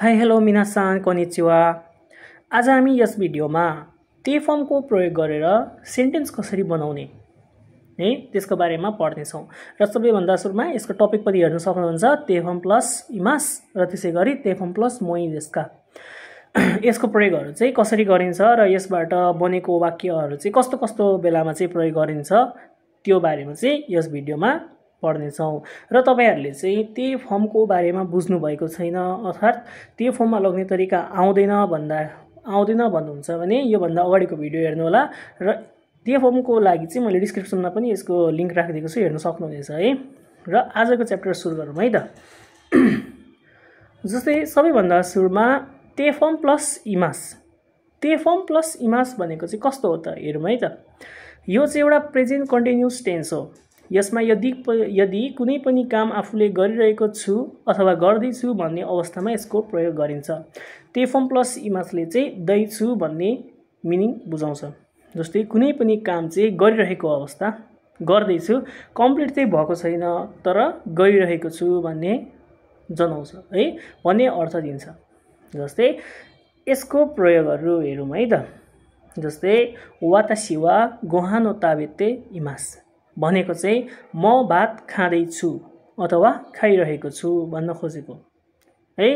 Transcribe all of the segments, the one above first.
Hi hello मिनासान konnichiwa. आज हामी यस भिडियोमा ते फर्मको प्रयोग गरेर सेन्टेन्स कसरी बनाउने है त्यसको बारेमा पढ्नेछौँ र सबैभन्दा सुरुमा यसको टपिक पनि हेर्न सक्नुहुन्छ ते फर्म प्लस इमास र त्यसैगरी ते फर्म प्लस मोइ देस्का। यसको प्रयोगहरू चाहिँ कसरी गरिन्छ र यसबाट बनेको वाक्यहरू चाहिँ कस्तो कस्तो बेलामा चाहिँ प्रयोग गरिन्छ त्यो बारेमा चाहिँ यस भिडियोमा पढ्नेछौँ र तपाईहरुले चाहिँ ते फर्मको बारेमा बुझ्नु भएको छैन अर्थात ते फर्ममा लग्ने तरिका आउँदैन भन्नुहुन्छ भने यो भन्दा अगाडिको भिडियो हेर्नु होला र ते फर्मको लागि चाहिँ मैले डिस्क्रिप्सनमा पनि यसको लिंक राखिदिएको छु, हेर्न सक्नुहुनेछ है। र आजको च्याप्टर सुरु गरौँ है त। जस्तै सबैभन्दा सुरुमा ते फर्म प्लस इमास। ते फर्म प्लस इमास भनेको चाहिँ कस्तो हो त हेरौँ है त। यो चाहिँ एउटा प्रेजेन्ट कन्टिन्युअस टेन्स हो। यसमा यदि कुनै पनि काम आफूले गरिरहेको छु अथवा गर्दैछु भन्ने अवस्थामा यसको प्रयोग गरिन्छ। ते फर्म प्लस इमासले चाहिँ दैछु भन्ने मिनिङ बुझाउँछ। जस्तै कुनै पनि काम चाहिँ गरिरहेको अवस्था, गर्दैछु, कम्प्लिट चाहिँ भएको छैन तर गरिरहेको छु भन्ने जनाउँछ है, भन्ने अर्थ दिन्छ। जस्तै यसको प्रयोगहरू हेरौँ है त। जस्तै वातासी वा गोहान नो ताबेते इमास भनेको चाहिँ म भात खाँदैछु अथवा खाइरहेको छु भन्न खोजेको है।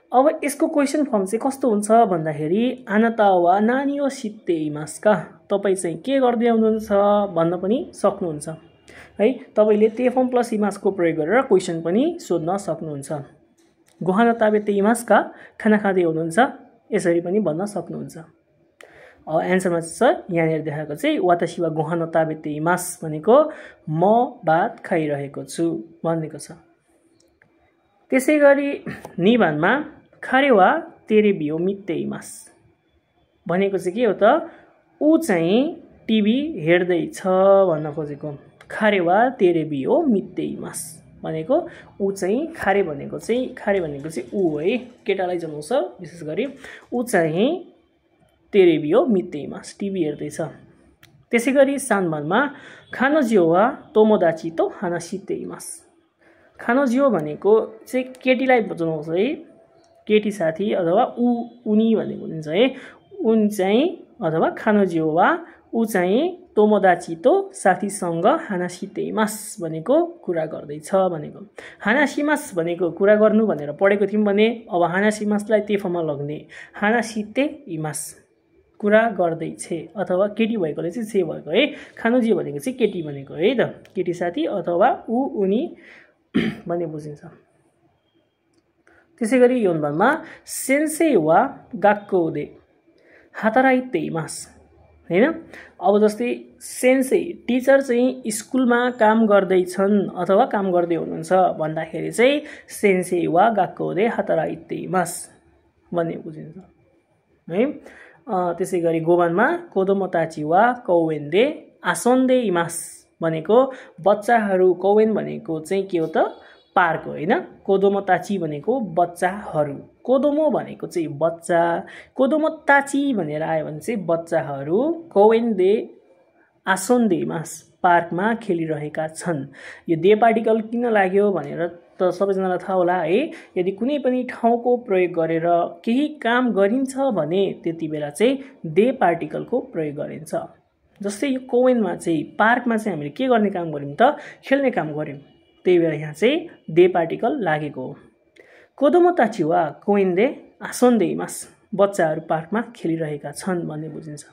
अब यसको क्वेशन फर्म चाहिँ कस्तो हुन्छ भन्दाखेरि आनाता वा नानी ओ सित्ते इमास का, तपाई चाहिँ के गर्दै हुनुहुन्छ भन्न पनि सक्नुहुन्छ है। तपाईले ते फर्म प्लस इमासको प्रयोग गरेर क्वेशन पनि सोध्न सक्नुहुन्छ। गोहान ताबेते इमास का, खाना खाँदै हुनुहुन्छ यसरी पनि भन्न सक्नुहुन्छ। एन्सरमा छ यहाँनिर देखाएको चाहिँ वातासी वा गोहान ताबेते इमास भनेको म भात खाइरहेको छु भनेको छ। त्यसैगरी निभानमा खारे वा तेरे बियो मित्ते इमास भनेको चाहिँ के हो त, ऊ चाहिँ टिभी हेर्दै छ भन्न खोजेको। खारे वा तेरे बियो मित्ते इमास भनेको ऊ चाहिँ खारे भनेको चाहिँ ऊ है, केटालाई जनाउँछ विशेष गरी। ऊ चाहिँ तेरे बियो मित्ते इमास टिभी हेर्दै छ। त्यसैगरी सानमानमा खानोजियो वा तोमोदाची तो हानासिते इमास। खानोजियो भनेको चाहिँ केटीलाई जनाउँछ है, केटी साथी अथवा उनी भनेको हुन्छ है। उन चाहिँ अथवा खानोजियो वा ऊ चाहिँ तोमोदाची तो साथीसँग हानासिते इमास भनेको कुरा गर्दैछ भनेको। हानासिमास भनेको कुरा गर्नु भनेर पढेको थियौँ भने अब हानासिमासलाई ते फर्ममा लग्ने हानासिते इमास कुरा गर्दैछ अथवा केटी भएकोले चाहिँ छे भएको है। खानोजियो भनेको चाहिँ केटी भनेको है त, केटी साथी अथवा ऊ उनी भन्ने बुझिन्छ। त्यसैगरी योनबानमा सेन्से वा गाक्कोदे हाताराइते इमास हैन। अब जस्तै सेन्से टिचर चाहिँ स्कुलमा काम गर्दैछन् अथवा काम गर्दै हुनुहुन्छ भन्दाखेरि चाहिँ सेन्से वा गाक्कोदे हाताराइते इमास भन्ने बुझिन्छ है। त्यसैगरी गोबानमा कोदोमोताची वा कौवेन्डे आसोन्डे इमास भनेको बच्चाहरू, कौवेन भनेको चाहिँ के हो त पार्क हो हैन। कोदोमोताची भनेको बच्चाहरू, कोदोमो भनेको चाहिँ बच्चा, कोदोमोताची भनेर आयो भने चाहिँ बच्चाहरू, कौवेन्डे आसोन्डे इमास पार्कमा खेलिरहेका छन्। यो दे पार्टिकल किन लाग्यो भनेर त सबैजनालाई थाहा होला है। यदि कुनै पनि ठाउँको प्रयोग गरेर केही काम गरिन्छ भने त्यति बेला चाहिँ दे पार्टिकलको प्रयोग गरिन्छ। जस्तै यो कौवेनमा चाहिँ पार्कमा चाहिँ हामीले के गर्ने काम गर्यौं त, खेल्ने काम गर्यौं, त्यही भएर यहाँ चाहिँ दे पार्टिकल लागेको हो। कोदोमोताची वा कौवेन्डे आसोन्डे इमास बच्चाहरू पार्कमा खेलिरहेका छन् भन्ने बुझिन्छ।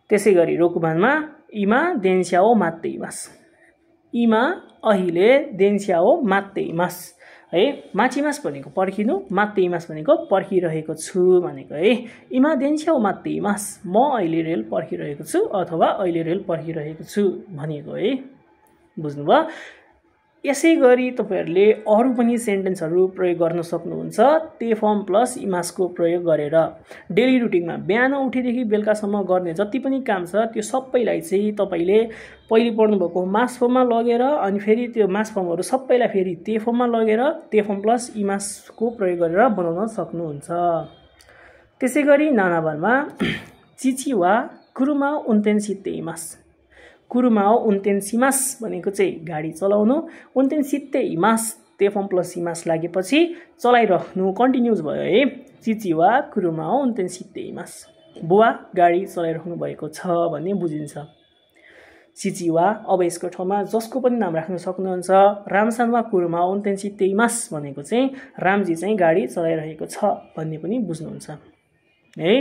त्यसैगरी रोकुबानमा इमा देन्स्याओ मात्ते इमास। इमा अहिले देन्स्याओ मात्ते इमास है। माचिमास भनेको पर्खिनु, मात्ते इमास भनेको पर्खिरहेको छु भनेको है। इमा देन्स्याओ मात्ते इमास म अहिले रेल पर्खिरहेको छु अथवा अहिले रेल पर्खिरहेको छु भनेको है। बुझ्नुभयो। यसै गरी तपाईहरुले अरु पनि सेन्टेन्सहरू प्रयोग गर्न सक्नुहुन्छ ते फर्म प्लस इमासको प्रयोग गरेर। डेली रुटिनमा बिहान उठेदेखि बेलुकासम्म गर्ने जति पनि काम छ त्यो सबैलाई चाहिँ तपाईले पहिले पढ्नु भएको मास फर्ममा लगेर अनि फेरि त्यो मास फर्महरू सबैलाई फेरि ते फर्ममा लगेर ते फर्म प्लस इमासको प्रयोग गरेर बनाउन सक्नुहुन्छ। त्यसैगरी नानाबानमा चिची वा कुरुमा उन्तेन्सिते इमास। कुरुमाओ उन्तेन्सिमास भनेको चाहिँ गाडी चलाउनु, उन्तेन्सिते इमास तेफम प्लस इमास लागेपछि चलाइराख्नु कन्टिन्युस भयो है। चिची वा कुरुमा उन्तेन सित्ते इमास। बुवा गाडी चलाइराख्नु भएको छ भन्ने बुझिन्छ। चिची वा अब यसको ठाउँमा जसको पनि नाम राख्न सक्नुहुन्छ। रामसान वा कुरुमा उन्तेन सित्ते इमास भनेको चाहिँ रामजी चाहिँ गाडी चलाइरहेको छ भन्ने पनि बुझ्नुहुन्छ है।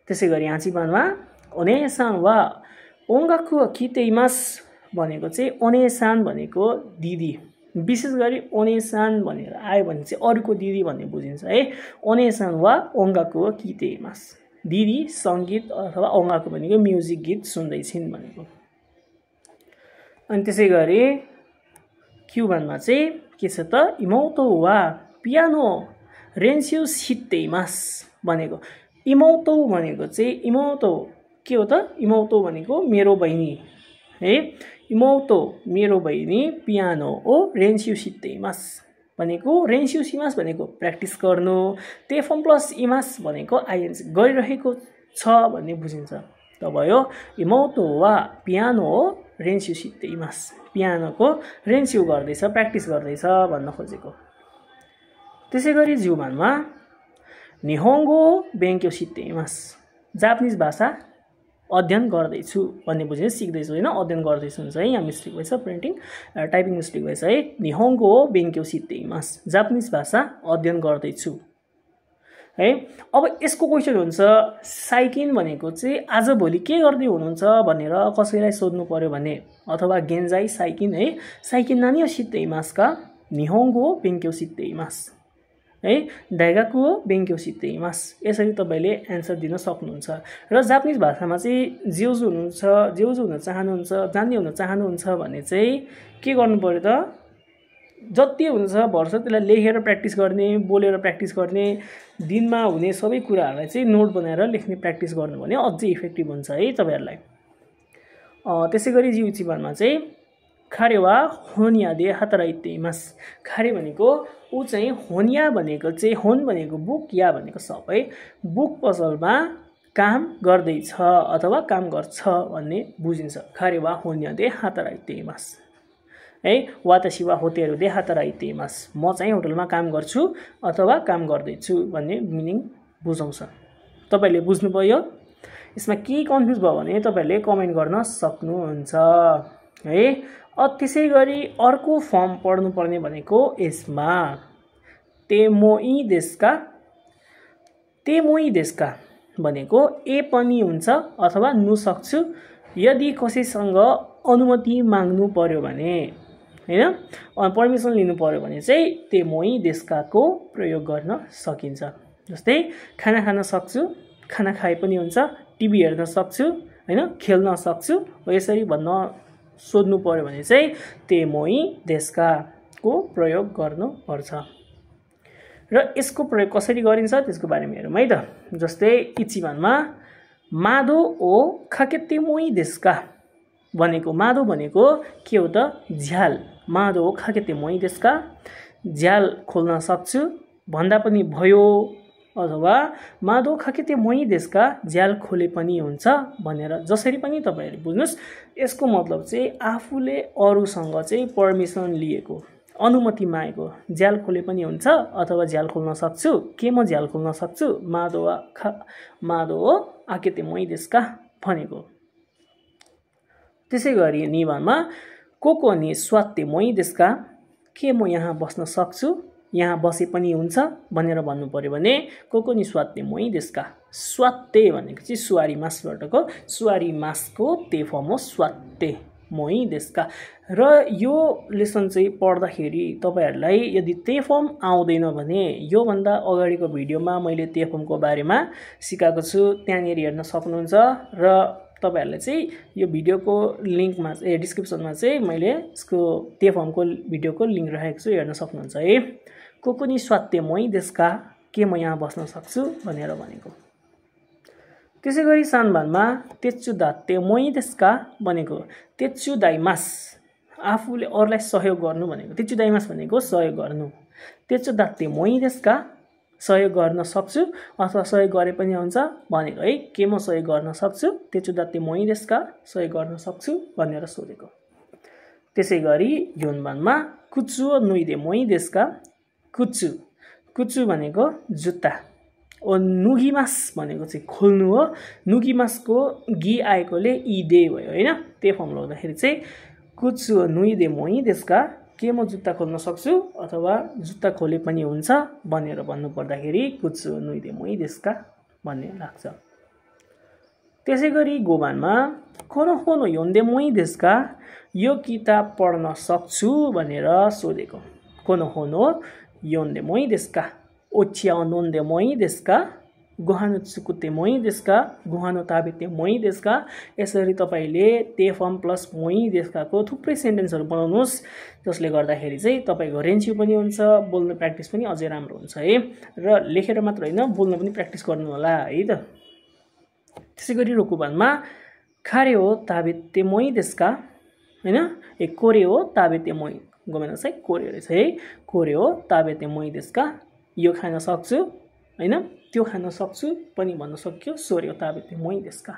त्यसै गरी हाचीबानमा ओनेसान वा ओंगाकु किते इमास भनेको चाहिँ ओनेसान भनेको दिदी। विशेष गरी ओनेसान भनेर आयो भने चाहिँ अरूको दिदी भन्ने बुझिन्छ है। ओनेसान वा ओंगाकु किते इमास। दिदी सङ्गीत अथवा ओंगाकु भनेको म्युजिक गीत सुन्दैछिन् भनेको। अनि त्यसै गरी क्युबानमा चाहिँ के छ त इमौतो वा पियानो रेन्स्यु सित्ते इमास भनेको। इमौतो भनेको चाहिँ इमौतो के हो त? इमौतो भनेको मेरो बहिनी है। इमौतो मेरो बहिनी पियानो ओ रेन्स्यु सित्ते इमास भनेको रेन्स्यु सिमास भनेको प्र्याक्टिस गर्नु। तेफम प्लस इमास भनेको आइएनजी गरिरहेको छ भन्ने बुझिन्छ। त भयो इमौतो वा पियानो ओ रेन्स्यु सित्ते इमास। पियानोको रेन्स्यु गर्दैछ प्र्याक्टिस गर्दैछ भन्न खोजेको। त्यसै गरी जुमानमा निहोङ्गो बेङ्क्यो सित्ते इमास। जापानिज भाषा अध्ययन गर्दैछु भन्ने बुझ्यो। सिक्दैछु होइन अध्ययन गर्दैछु हुन्छ है। यहाँ मिस्टेक भएछ प्रिन्टिङ टाइपिङ मिस्टेक भएछ है। निहोङ्गो बेङ्क्यो सित्ते इमास। जापानिज भाषा अध्ययन गर्दैछु है। अब यसको क्वेसन हुन्छ साइकिन भनेको चाहिँ आजभोलि के गर्दै हुनुहुन्छ भनेर कसैलाई सोध्नु पर्यो भने अथवा गेन्जाई साइकिन है। साइकिन नानी सित्ते इमास का निहोङ्गो बेङ्क्यो सित्ते इमास है। दाइगाकु बेङ्क्यो सित्ते इमास। यसरी तपाईँले एन्सर दिन सक्नुहुन्छ। र जापानिज भाषामा चाहिँ जेउजु हुन चाहनुहुन्छ जान्ने हुन चाहनुहुन्छ भने चाहिँ के गर्नु पर्यो त? जति हुन्छ भर्छ त्यसलाई लेखेर प्र्याक्टिस गर्ने, बोलेर प्र्याक्टिस गर्ने, दिनमा हुने सबै कुराहरूलाई चाहिँ नोट बनाएर लेख्ने प्र्याक्टिस गर्नु भने अझै इफेक्टिभ हुन्छ है तपाईँहरूलाई। त्यसै गरी जिउचिबानमा चाहिँ खारे वा होनिया दे हातराइते इमास। खारे भनेको ऊ चाहिँ होनिया भनेको चाहिँ होन भनेको बुक या भनेको सबै बुक पसलमा काम गर्दैछ अथवा काम गर्छ भन्ने बुझिन्छ। खारे वा होनिया दे हातराइते इमास है। वातासी वा होटेल दे हातराइते इमास। म चाहिँ होटलमा काम गर्छु अथवा काम गर्दैछु भन्ने मिनिङ बुझाउँछ। तपाईँले बुझ्नुभयो? यसमा के कन्फ्युज भयो भने तपाईँहरूले कमेन्ट गर्न सक्नुहुन्छ है। त्यसै गरी अर्को फर्म पढ्नुपर्ने भनेको यसमा तेमोई देशका। तेमोई देशका भनेको ए पनि हुन्छ अथवा नु सक्छु यदि कसैसँग अनुमति माग्नु पर्यो भने हैन पर्मिसन लिनु पर्यो भने चाहिँ तेमोई देशकाको प्रयोग गर्न सकिन्छ। जस्तै खाना खान सक्छु, खाना खाए पनि हुन्छ, टिभी हेर्न सक्छु हैन, खेल्न सक्छु यसरी भन्न सोध्नु पर्यो भने चाहिँ तेमोई देशकाको प्रयोग गर्नुपर्छ। र यसको प्रयोग कसरी गरिन्छ त्यसको बारेमा हेरौँ है त। जस्तै इचिबानमा मादो ओ खाकेतेमोई देशका भनेको मादो भनेको के हो त? झ्याल। मादो ओ खाकेतेमोई देशका। झ्याल खोल्न सक्छु भन्दा पनि भयो अथवा मादो खाकेतेमोई देशका झ्याल खोले पनि हुन्छ भनेर जसरी पनि तपाईहरु बुझ्नुस्। यसको मतलब चाहिँ आफूले अरूसँग चाहिँ पर्मिसन लिएको, अनुमति मागेको, झ्याल खोले पनि हुन्छ अथवा झ्याल खोल्न सक्छु। के म झ्याल खोल्न सक्छु? मादो ओ आकेतेमोई देशका भनेको। त्यसै गरी निबन्धमा कोको नि स्वात्तेमोई देशका। के म यहाँ बस्न सक्छु, यहाँ बसे पनि हुन्छ भनेर भन्नु पर्यो भने कोको नि स्वात्तेमोई देशका। स्वात्ते भनेको चाहिँ सुवारी मासबाटको सुवारी मासको ते फर्म हो स्वात्तेमोई देशका। र यो लेसन चाहिँ पढ्दाखेरि तपाईहरुलाई यदि ते फर्म आउँदैन भने यो भन्दा अगाडिको भिडियोमा मैले ते फर्मको बारेमा सिकाएको छु, त्यहाँनिर हेर्न सक्नुहुन्छ। र तपाईहरुले चाहिँ यो भिडियोको लिंकमा डिस्क्रिप्सनमा चाहिँ मैले यसको ते फर्मको भिडियोको लिंक राखेको छु, हेर्न सक्नुहुन्छ है। कोको नि स्वात्तेमोई देशका। के म यहाँ बस्न सक्छु भनेर भनेको। त्यसै गरी सानबानमा तेच्चु दात्तेमोई देशका भनेको तेच्चु दाइमास। आफूले अरूलाई सहयोग गर्नु भनेको तेच्चु दाइमास भनेको सहयोग गर्नु। तेच्चु दात्तेमोई देशका सहयोग गर्न सक्छु अथवा सहयोग गरे पनि हुन्छ भनेको है। के म सहयोग गर्न सक्छु? तेच्चु दात्तेमोई देशका सहयोग गर्न सक्छु भनेर सोधेको। त्यसैगरी योनबानमा कुचु नुइदे मोइ देस्का कुचु कुचु भनेको जुत्ता ओ नुगिमास भनेको चाहिँ खोल्नु हो नुगिमासको गी आएकोले इदे भयो हैन त्यही फर्म लगाउँदाखेरि चाहिँ कुचु नुइदे मोइ देस्का के म जुत्ता खोल्न सक्छु अथवा जुत्ता खोले पनि हुन्छ भनेर भन्नु पर्दाखेरि कुचु नुइदे मोइ देस्का भन्ने लाग्छ त्यसैगरी गोबानमा कोनो कोनो योन्दे मोइ देस्का यो किताब पढ्न सक्छु भनेर सोधेको कोनो कोनो योन्दे मोइ देस्का ओचिया नोन्दे मोइ देस्का गुहानो चुकुते मोइ देस्का गुहानो ताबेते मोइ देस्का यसरी तपाईले ते फर्म प्लस मोइ देस्काको थुप्रै सेन्टेन्सहरु बनाउनुस् जसले गर्दाखेरि चाहिँ तपाईको रेन्च्यु पनि हुन्छ बोल्ने प्र्याक्टिस पनि अझै राम्रो हुन्छ है र लेखेर मात्र हैन बोल्न पनि प्र्याक्टिस गर्नु होला है त त्यसैगरी रोकुबानमा खारे हो ताबेते मोइ देस्का हैन ए कोरे हो ताबेते मोइ गोमेनसाइ कोरे रहेछ है कोरे हो ताबेते मोइ देस्का यो खान सक्छु हैन त्यो खान सक्छु पनि भन्न सक्यो सोरे हो ताबेते मोइ देस्का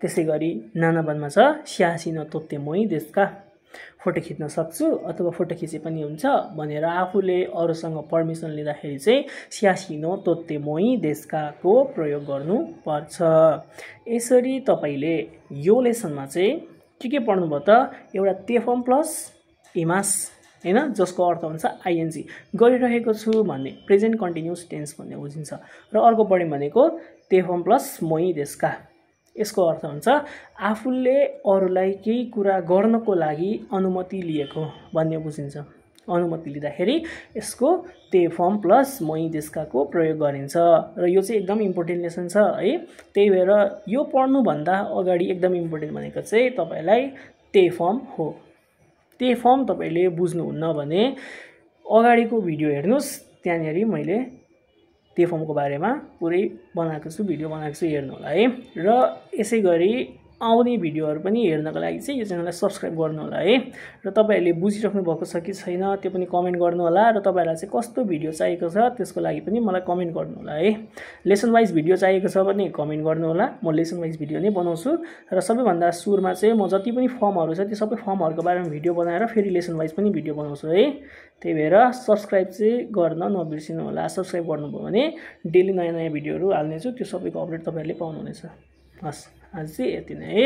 त्यसैगरी नानाबानमा छ स्यासी न तोत्ते मोइ देस्का फोटो खिच्न सक्छु अथवा फोटो खिचे पनि हुन्छ भनेर आफूले अरूसँग पर्मिसन लिँदाखेरि चाहिँ स्यासी न तोत्ते मोइ देस्काको प्रयोग गर्नु पर्छ यसरी तपाईले यो लेसनमा चाहिँ के पढ्नु भयो त एउटा ते फर्म प्लस इमास हैन जसको अर्थ हुन्छ आइएनजी गरिरहेको छु भन्ने प्रेजेन्ट कन्टिन्युअस टेन्स भन्ने बुझिन्छ र अर्को पढ्यौं भनेको ते फर्म प्लस मोइ देस्का यसको अर्थ हुन्छ आफूले अरूलाई केही कुरा गर्नको लागि अनुमति लिएको भन्ने बुझिन्छ अनुमति लिँदाखेरि यसको ते फर्म प्लस मोइ देस्काको प्रयोग गरिन्छ र यो चाहिँ एकदम इम्पोर्टेन्ट लेसन छ है त्यही भएर यो पढ्नु भन्दा अगाडि एकदम इम्पोर्टेन्ट भनेको चाहिँ तपाईलाई ते फर्म हो ते फर्म तपाईले बुझ्नुहुन्न भने अगाडिको भिडियो हेर्नुस् त्यहाँनेरि मैले ते फर्मको बारेमा पुरै बनाएको छु भिडियो बनाएको छु हेर्नु होला है र यसैगरी आउने भिडियोहरु पनि हेर्नको लागि चाहिँ यो च्यानललाई सब्स्क्राइब गर्नु होला है र तपाईहरुले बुझिराख्नु भएको छ कि छैन त्यो पनि कमेन्ट गर्नु होला र तपाईहरुलाई चाहिँ कस्तो भिडियो चाहिएको छ त्यसको लागि पनि मलाई कमेन्ट गर्नु होला है लेसन वाइज भिडियो चाहिएको छ भने कमेन्ट गर्नु होला म लेसन वाइज भिडियो नै बनाउँछु र सबैभन्दा सुरुमा चाहिँ म जति पनि फर्महरु छ त्यो सबै फर्महरुको बारेमा भिडियो बनाएर फेरि लेसन वाइज पनि भिडियो बनाउँछु है त्यही भएर सब्स्क्राइब चाहिँ गर्न नबिर्सिनु होला सब्स्क्राइब गर्नुभयो भने डेली नयाँ नयाँ भिडियोहरु हाल्ने छु त्यो सबैको अपडेट तपाईहरुले पाउनुहुनेछ हस् आज चाहिँ यति नै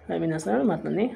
है मिनासन मात्र नै